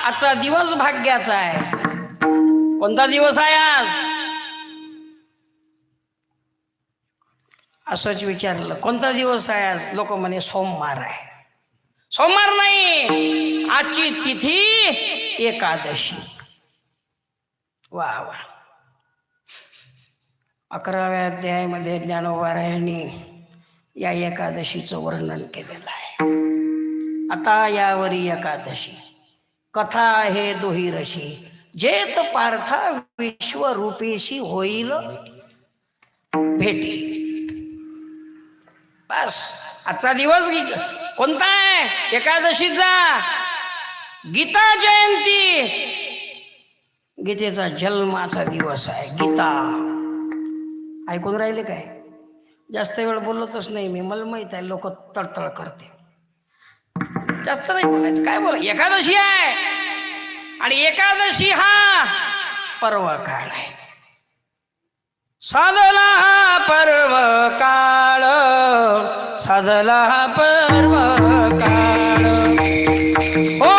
आजचा दिवस भाग्याचा आहे. कोणता दिवस आहे आज? असंच विचारलं कोणता दिवस आहे आज, लोक म्हणे सोमवार आहे. सोमवार नाही, आजची तिथी एकादशी. वा वा. 11व्या अध्यायामध्ये ज्ञानोबारायांनी या एकादशीचं वर्णन केलेलं आहे. आता यावरी एकादशी कथा हे दुहिरशी, जेत पार्था विश्वरूपेशी होईल भेटी. बस आजचा दिवस कोणता आहे? एकादशीचा. गीता जयंती, गीतेचा जन्माचा दिवस आहे. गीता ऐकून राहिले काय? जास्त वेळ बोलतच नाही मी, मला माहित आहे लोक तळतळ करते. जास्त नाही बोलायचं. काय बोला, एकादशी आहे आणि एकादशी हा पर्व काळ आहे. साधला हा पर्व काळ, साधला हा पर्व काळ. हो